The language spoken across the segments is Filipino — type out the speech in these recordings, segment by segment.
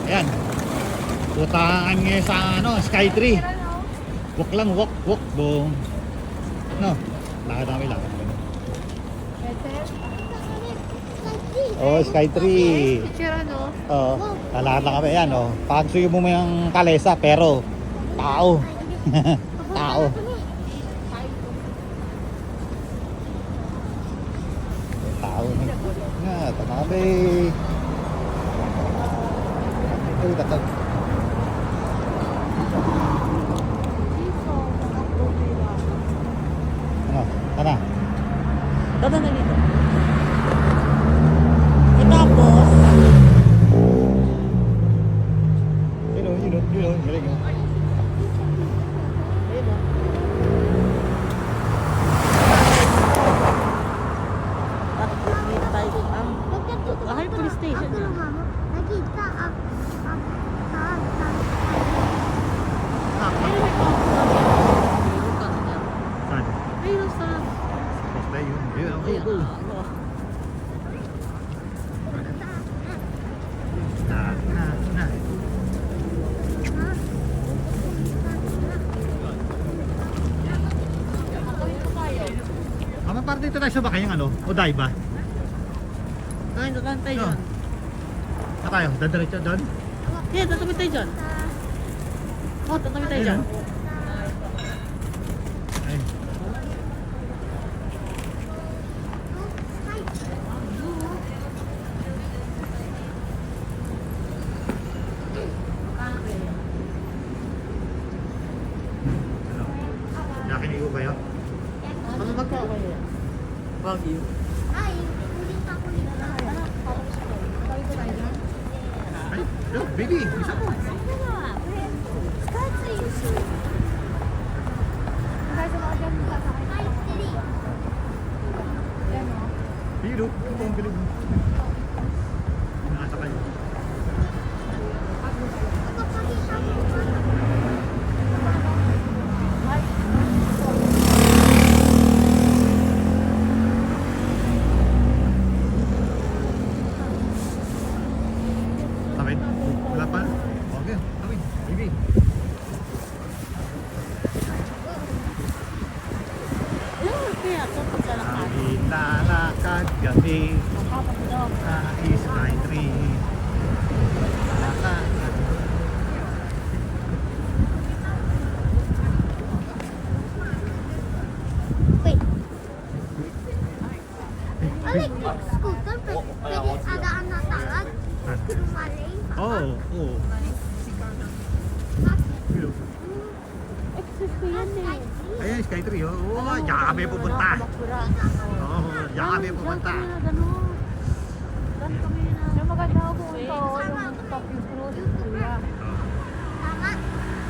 Ayan. Putangan ngayon sa ano, Skytree. Walk lang, walk, boom. No, lakad kami lang. Oh, Skytree. Picture ano? Oh, lalakad lang kami. Ayan, oh. Pagsuyo mo yung kalesa, pero tao. Tao. Tao. Nga, tanabi. Ito, tatag. Ano? Tana. Dada na dito. E tapos, Yun, galing yun. Bahay police station yun. Nakita ang Saan? Ayun sa... Basta yun. Yun, okay, go. Na. Ama, parang dito tayo sa bakay yung ano? O ba? Kain doon tayo No. dyan. Saan tayo? Dadiretso doon? Yeah, tatabi tayo dyan. Oh, tatabi tayo dyan. Ay. Nakinigo kayo? Ano magkakayo? Wagyu. Ay, ulit ako nito. Ay, look, baby, isa mo. Hey, look, ito ang galing. Nakata kayo. Tawid? Wala pa? Okay, tawid, baby. Kaya ito paglalakad. Lalakad kami sa Skytree. Lalakad. Wait. Electric scooter, pwede adaan na tagad. Lumaling. Oh, oh. Hello. Excess ko yan eh. Ayan, Skytree, oh. Oh, diyan kami pupunta. Oo, diyan kami pupunta. Yung maganda ako kung ito, yung top yung cruise, kuya. Tama.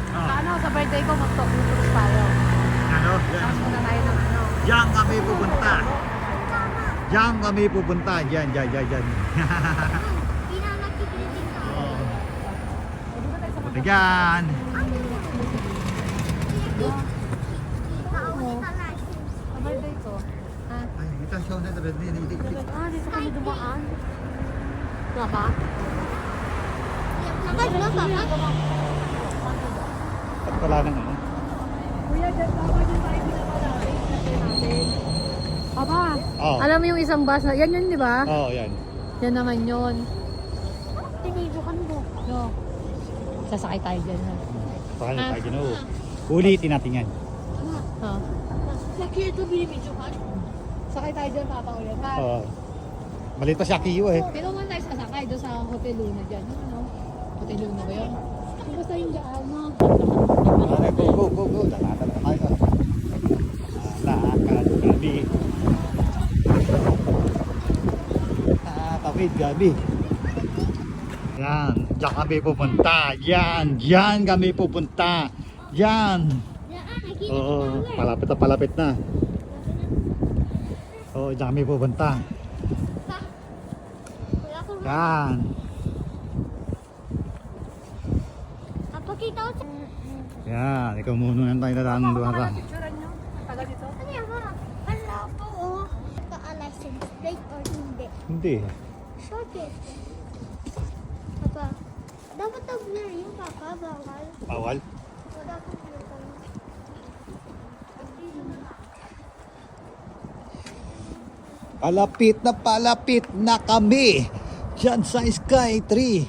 Oh, Ano, sa birthday ko, mag-top yung cruise tayo. ano? Yan. Tapos muna tayo ng ano. Diyan kami pupunta. Diyan kami pupunta. Diyan. Pinanagkikiling ka. Oh. Punta dyan. Kaulit ang license. Sa birthday ko. Ah, Ay, ito siya na red na hindi. dito kami dumaan. Nga ba? Nakad ba, papa? At pala nang ano. Kuya, dyan pa dyan tayo pinakalari. natin. Papa, Oh. alam mo yung isang bus na, yan yun di ba? Oh, yan. Yan naman yun. Tinidyokan mo. No. Sasakay tayo dyan ha. Saka na tayo ginoo. Ulitin natin yan. Ha? Laki ito binibidyokan. Sakay tayo dyan, Papa, ulit. Ha? Oh. Malit pa siya Kiyo eh. Pero man tayo sasakay doon sa Hotel Luna dyan. Ano? Hotel Luna ba yun? Basta yung dyan, no? Ay, go. Lalakad na tayo. Lalakad gabi. Tawid gabi. Yan, diyan kami pupunta. Diyan kami pupunta. Yan. Oo, palapit na. Oo, diyan kami pupunta. Yan. Yan, ikaw muna tayo dadaan doon ka. Picturean nyo. Taga dito. Ano yan, ma? Hala po, oh. Ka-license plate or hindi? Hindi. Bakit? Papa, dapat na-blur yung papa, bawal. Bawal? O dapat blur ka lang. Palapit na kami dyan sa Sky 3.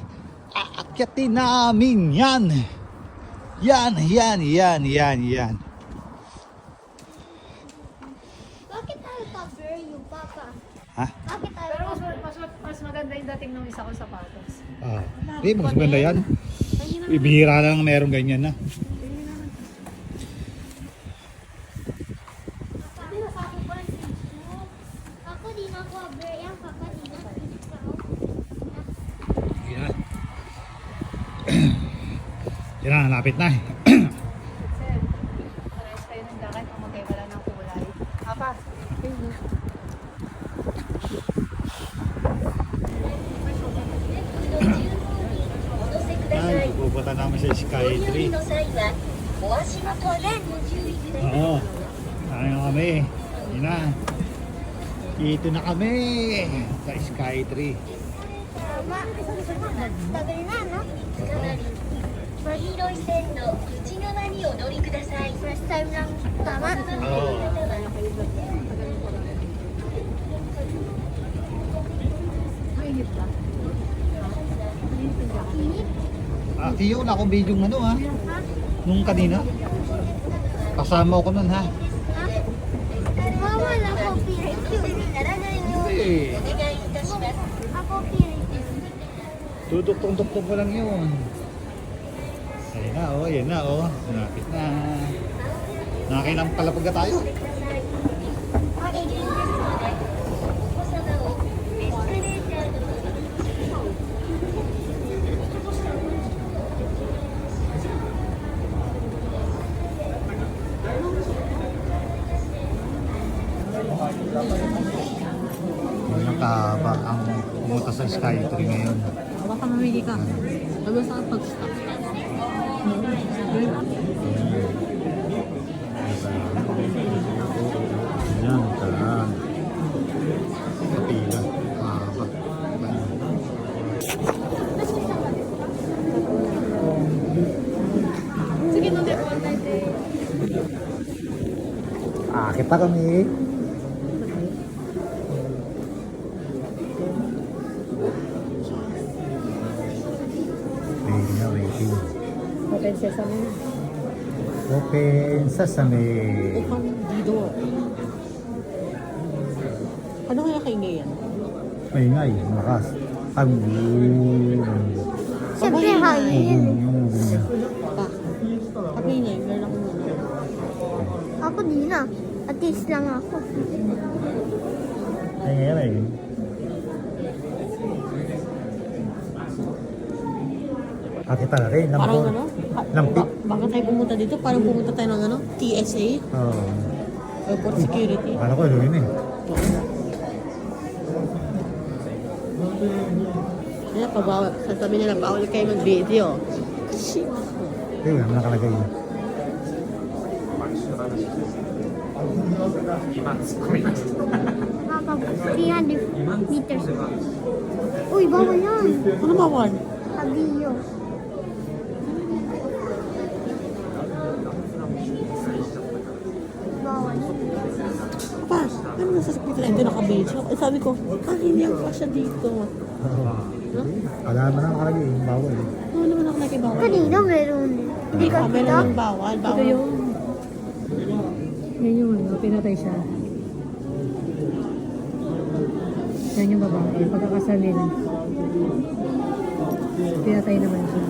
Aakyatin namin yan. Yan. Bakit tayo ka-blur yung papa? Ha? Bakit tayo Pero mas maganda yung dating ng isa ko sapatos. Ah, di, mas maganda yan. Ibihira lang meron ganyan na. Sabi na sa akin pa yung tissue. Ako di na ako blur yan, papa di na tissue. Yan. Yan na, lapit na. Kasi, parehas kayo ng jacket, pamagay wala ng kulay. Papa, Yan, pupunta namin sa Sky 3. Oo. Tayo kami. Yan na. Dito na kami sa Sky 3. Tama. Tagal na, no? First time lang. Tama. Oo. mainit ba? Init. Ah, Tiyo, wala akong video ng ano ha. Nung kanina. Kasama ko nun ha. Bawal ako pirit yun. Hindi. Ako pirit yun. Tutok-tok ko lang yun. Ayan na oh. Napit na. Nakilang palapag na tayo. Yung taba ang pumunta sa Sky 3 ngayon. Baka mamili ka. Ano sa pag-stop? Yan, karaan. Kapila. Haba. Sige, mami, all night eh. Kita kami. Waiting. Open sesame. Open sesame. Open dito. Ano kaya kaingay yan? Maingay, malakas. Ang Siyempre, hangin. yung niya. Pa. Kapag ingay, meron ako muna. Ako di na. At least lang ako. Ay. Kita na rin. Parang ano? Lampit. Baka tayo pumunta dito, parang pumunta tayo ng ano? TSA, Oo. Airport Security. Kala ko yun eh. Kaya pabawal, sasabi nila, bawal kayo mag-video. Ayun, nakalagay yun. Papa, 300 meters. Uy, bawal yan. Ano bawal? Kabiyo. Bawal. Pa, ano nasa sakit lang ito naka-video? Eh, sabi ko, hindi ako pa siya dito. Wala naman ang nakalagay yung bawal eh. Ano naman ako nakibawal? Kanina meron. Hindi ka Sabi kita. naman bawal, bawal. Ito yung... Yan yung ano, pinatay siya. Yan yung babae, pagkakasal nila. Pinatay naman siya.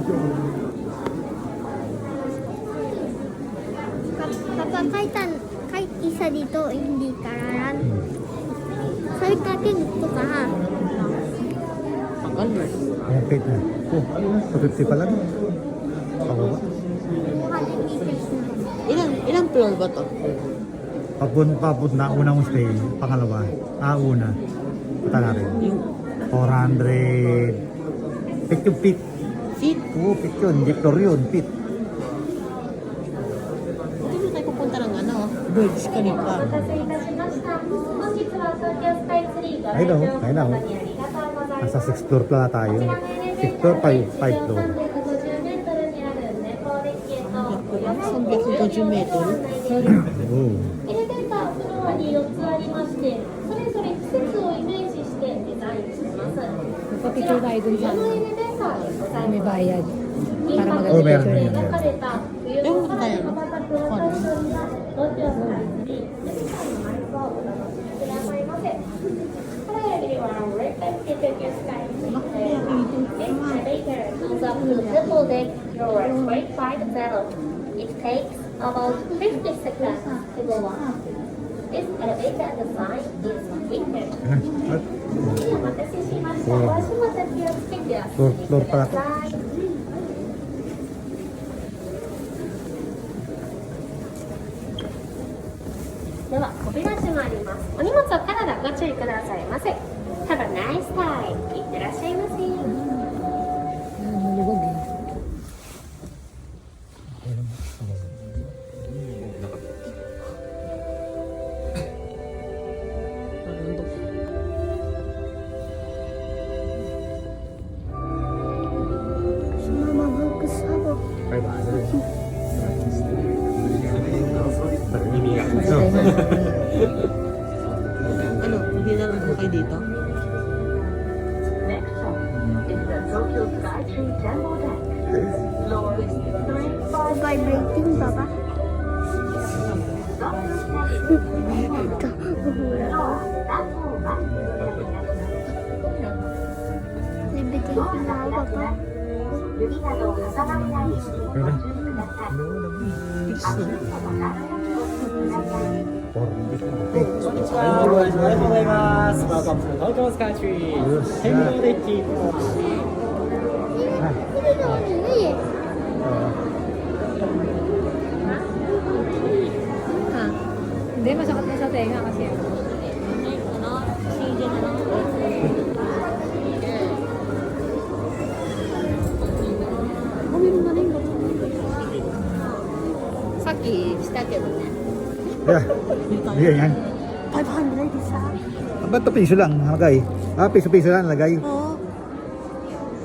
Kapag kahit isa dito, hindi kararan. Sabi natin, gusto ka ha. Tanggal mo. Ayan, pait na. Oh, 250 pala no? Pababa. 200 meters na. Ilang floor ba to? Papun na unang stay, pangalawa. Una. Punta na rin. Yung 400. Pit yung pit. feet? Oo, pit yun. Hindi floor yun, pit. Burj Khalifa. Ayun o, ayun na o. Nasa 6th floor pala tayo. 6th floor, 5 floor. 350メートル。 Oh. エレベーターフロアに4つありまして、それぞれ季節をイメージしてデザインしてます。 Magpa-picture tayo dun sa このエレベーターでござい may ます。 bayad. 金 Para 箔 maganda メロン picture メロン niya. 描かれた冬の空に羽ばたくロータリーや東京スカイツリー、富士山の映像をお楽しみくださいませ。Hello everyone, welcome to Tokyo Sky Tree. This elevator goes up to the triple deck floor 350. It takes about 50 seconds to go up. This elevator design is winter. お待たせしました。お足元気をつけてお進みください。では扉閉まります。お荷物は体ご注意くださいませ。Have a nice time. いってらっしゃいませ。 Nalulubog eh. Mama magkasama. 5 bata rin. Ano, hindi na lang kayo dito? Next stop is the Tokyo Sky Tree Temple Deck. Floor 350. Vibrating, Papa. Stop. Ito, mahula. That's all right. Vibrating na ako, Papa. 指などを挟まれないようにご注意ください。足元の中にご注意ください。こんにちは、ご来場ありがとうございます。Welcome to Tokyo Sky Tree. 天皇デッキ。 Hindi na ako nila eh. Ha? Hindi, masakit na sa tenga kasi ano. Saki,したけどね。 Yeah. Bigyan yan. 500 isa. Ba't ito piso lang nalagay? Ah, piso-piso lang nalagay. Oo.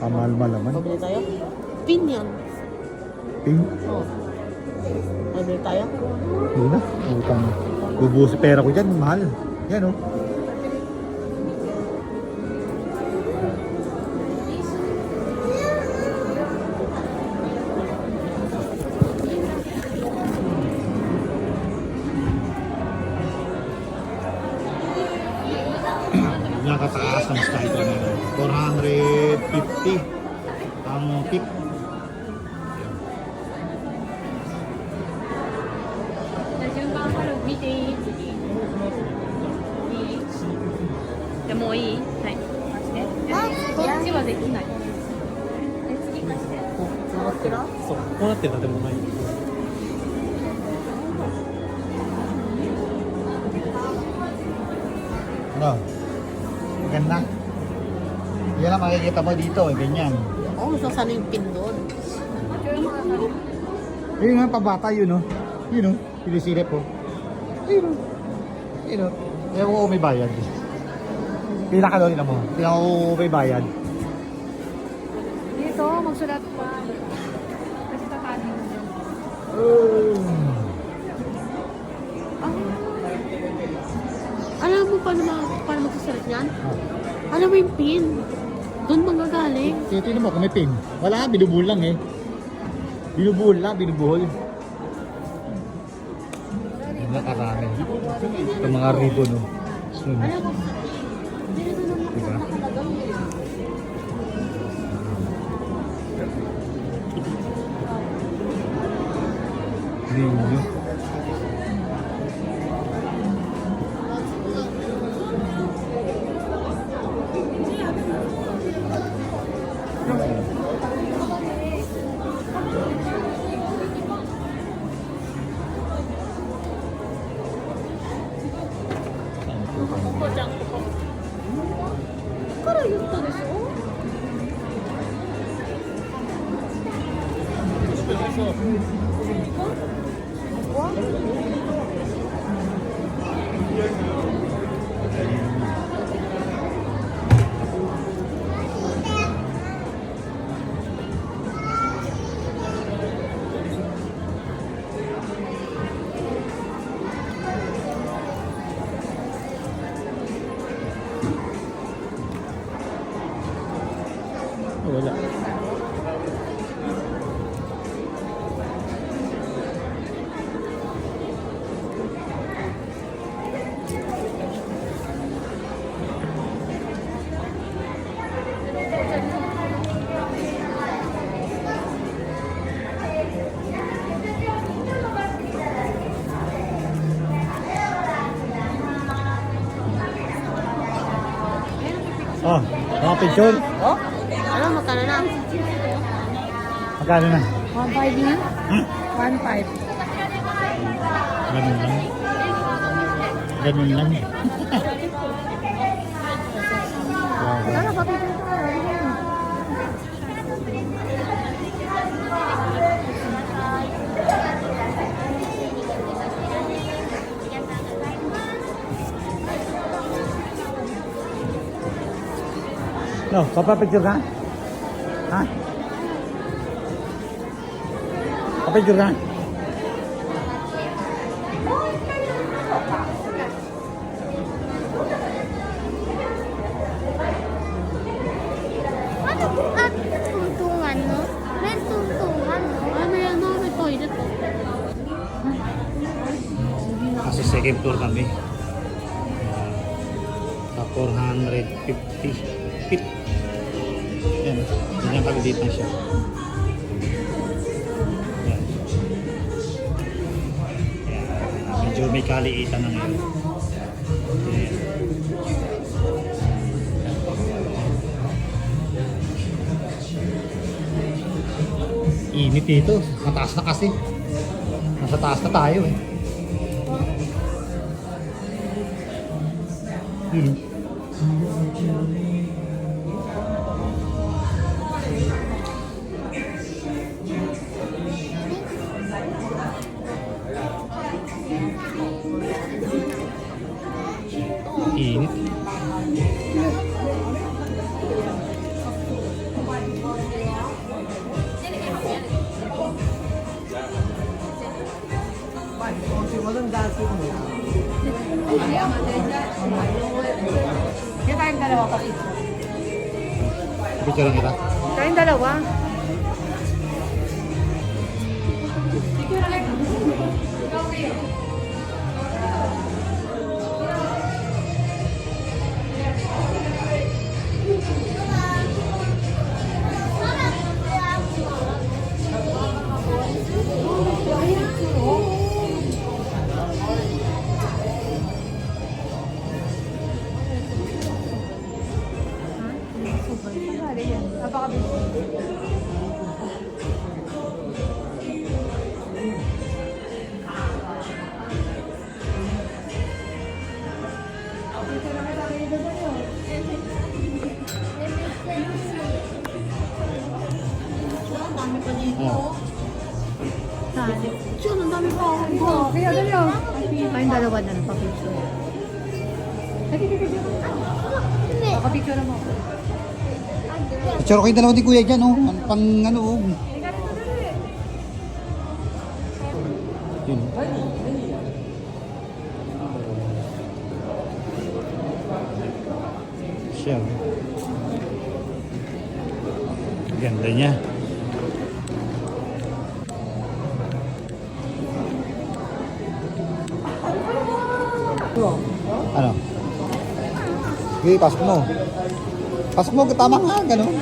Kamahal-mahal naman. Pabili tayo? Pin yan. Ping. Oo. Pabili tayo? Hindi na. Utang. Bubusi pera ko dyan. Mahal. Yan oh. Nakataas ng Skytrain na yun. 450 ang tip. 順番から見ていい次。いいじゃあもういいはい。貸して。こっちはできない。次貸して。そう、こうなってる建物ない。 Ano? Maganda. Yan ang makikita mo dito. Ganyan. Oo, gusto sana yung pin doon. Yun nga pabata yun oh. Yun oh. Pinisilip oh. Yun oh. Yun oh. Kaya ko may bayad. Pila ka doon mo. Kaya ko may bayad. Dito, magsulat pa. Kasi tatanin mo dyan. Alam mo paano magsusulat yan? Alam mo yung pin. Doon magagaling. Tingnan mo kung may pin. Wala, binubuhol lang eh. Binubuhol lang, binubuhol. Nakarami. Ito mga ribbon oh. Yun. Alam mo, dito naman Diba? talagang Ninyo. Wala. Oh, mga picture. Oh? Ano, magkano na? Magkano na? 1.5 nga? 1.5. Ganun lang. Ganun lang. Ano, papito na tayo. No, papapicture ka? Ha? Papicture ka? Ano po at tuntungan, no? May tuntungan, no? Ay, may ano, may toilet. Kasi second floor kami. Sa 450 feet. Yan. Ganyan kaliit na siya. Yan. Yan. Medyo may kaliitan na ngayon. Yan. Init dito. Mataas na kasi. Nasa taas na tayo eh. Init. Kaya tayong dalawa pa. Picture lang kita. Tayong dalawa. Oh. Dali. Diyan, ang dami pa ako. Kaya dali oh. Tayong dalawa na lang pa-picture. Hindi. Pa-picture mo. Picture ko yung dalawa ni Kuya dyan, oh. Pang ano, oh. Yun. Siya. Ganda niya. Ano? Sige, pasok mo. Pasok mo, tama nga, gano'n.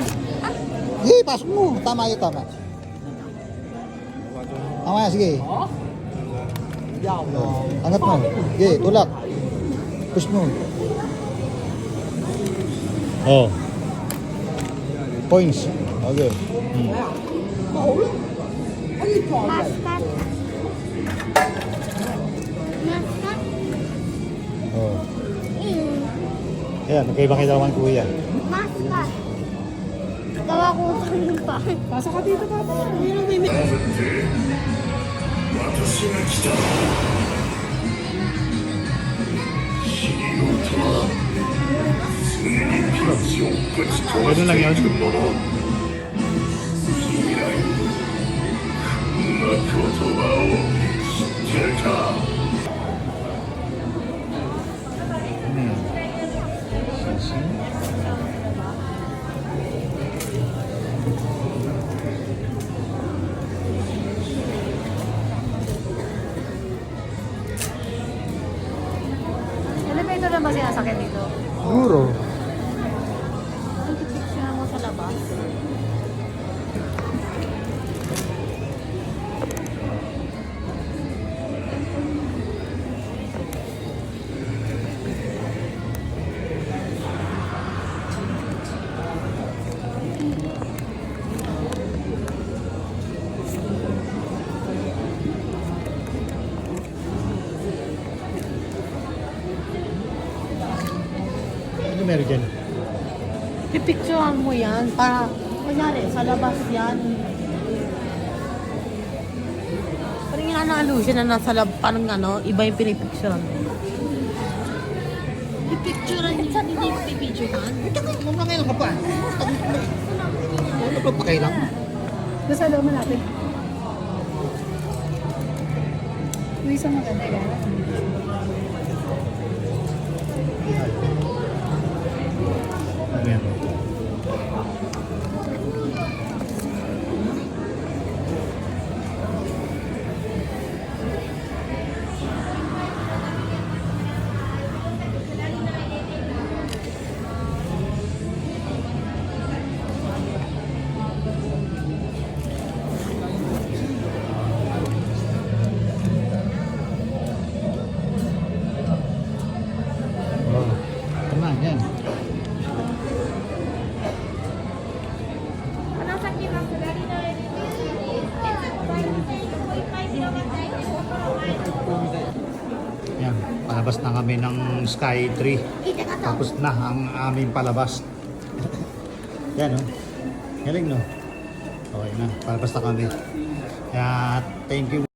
Sige, pasok mo. Tama yun, tama. Tama yan, sige. Angat mo. Sige, tulak. Push mo. Oh. Points. Okay. Maskat. Maskat. Oh. Mm. Ayan, magkaiba kayo naman Kuya. Maskat. Gawa ko ng pa. Pasok ka dito, papa. Hindi na may... Ganun lang yun. labas. Ano meron dyan? Pipicturean mo yan para, kunyari, sa labas yan. Parang yung illusion na nasa labas, parang ano, iba yung pinipicturean mo. Pipicturean yun, hindi pipicturean. Huwag na kailang ka pa. Ano pa pa kailang? Doon sa loob natin. May isang maganda yan. Meron. Oh, tama yan. この先は下りのエリアです。もういっぱい広がっていて、ここの前の Yan, palabas na kami ng Sky Tree. 聞いてかと。 Tapos na ang aming palabas. Yan, oh. Galing, no? Okay na, palabas na kami. Kaya, thank you.